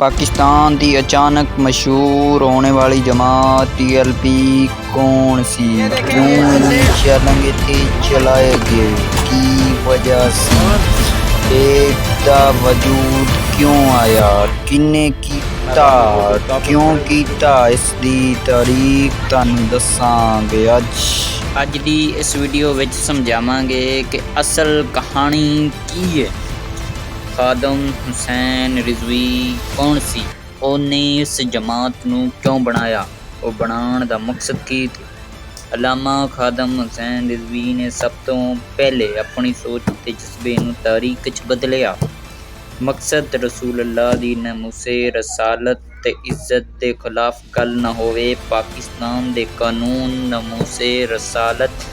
पाकिस्तान की अचानक मशहूर होने वाली जमात टीएलपी कौन सी? क्यों चलेंगे थे चलाए गए की वजह से एक दा वजूद क्यों आया किन्ने कीता क्यों कीता इसकी तारीख तुहानू दसांगे अज दी इस वीडियो विच समझावांगे कि असल कहानी की है। खादम हुसैन रिजवी कौन सी, उन्हें इस जमात नू क्यों बनाया, वो बनाने दा मकसद की थी। अलामा खादम हुसैन रिजवी ने सब तो पहले अपनी सोच ते जज्बे नू तारीख च बदलिया। मकसद रसूलुल्लाह दी नमूसे रसालत ते इज्जत दे खिलाफ गल न होवे। पाकिस्तान दे कानून नमूसे रसालत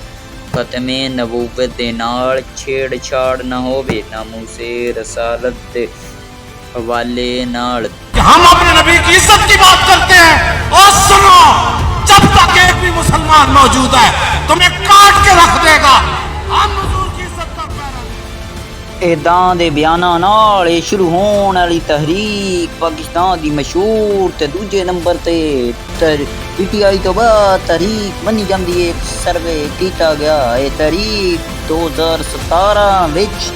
खत्मे नबूवत दे नाल छेड़छाड़ न होवे। नमूसे रसालत दे हवाले नाल हम अपने नबी की इज्जत की बात करते हैं। और सुनो, जब तक एक भी मुसलमान मौजूद है तुम्हें काट के रख देगा। हम हुजूर की इज्जत का पैरा इदां दे बयानां नाल शुरू होने वाली तहरीक पाकिस्तान दी मशहूर ते दूजे नंबर ते पीटीआई तो बाद तहरीक बनी जाती है। एक सर्वे किया गया, ये तहरीक 2017 विच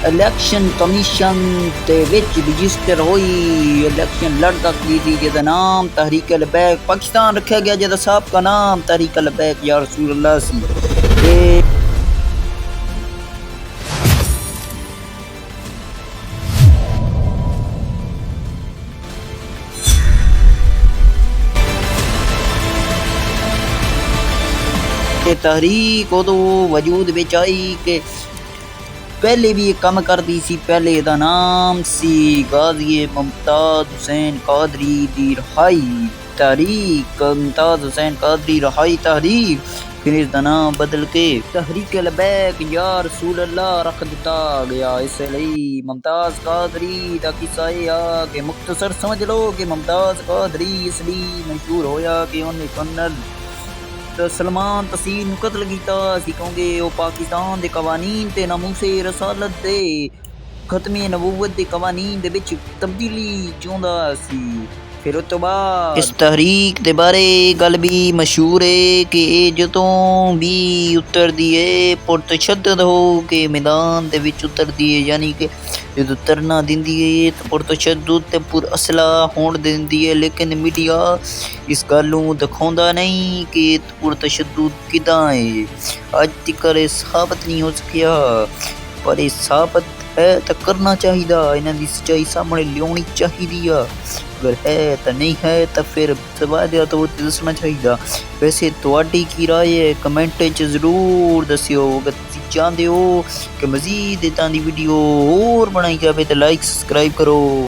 इलैक्शन कमीशन ते विच रजिस्टर हुई। इलैक्शन लड़ सकती थी जिहदा नाम तहरीक लबैक पाकिस्तान रखा गया, जिहदा साबका नाम तहरीक लबैक या रसूलुल्लाह सी। तहरीक उदो वजूद विच आई कि पहले भी एक काम करती सी। पहले दा नाम सी गाजी मुमताज हुसैन कादरी दी रहाई तहरीक, मुमताज हुसैन कादरी रहाई तहरीक। फिर इसका नाम बदल के तहरीक लबैक या रसूलुल्लाह रख दिता गया। इसलिए मुमताज कादरी दा किस्सा यह कि मुख्तसर समझ लो कि मुमताज कादरी इसलिए मशहूर होया कि उन्हें कर्नल सलमान तसीर नू कतल किया सी, क्योंकि वो पाकिस्तान दे कवानीन ते नमूसे रसालत दे खत्मे नबूवत दे कवानीन दे विच तब्दीली चाहुंदा सी। फिर उस तो बाद इस तहरीक दे बारे गल भी मशहूर है कि जदों भी उतरदी है पुरतशद्दद हो के मैदान दे विच उतरदी है, यानी कि जदों तरना दिंदी है तो पुरतशद्दद ते पुर असला होण दिंदी है। लेकिन मीडिया इस गल नू दिखाउंदा नहीं कि पुरतशद्दद किदां है। अज तक साबित नहीं हो सकिया, पर ये साबित है तो करना चाहिए। इन्हां दी सच्चाई सामने लियाउणी चाहिए। अगर है तो नहीं है तो फिर सवाल तो दसना चाहिए। वैसे तुहाडी की राय है कमेंट च जरूर दस्सियो। अगर तुसीं चाहते हो कि मजीद इदां दी वीडियो होर बनाई जाए तो लाइक सब्सक्राइब करो।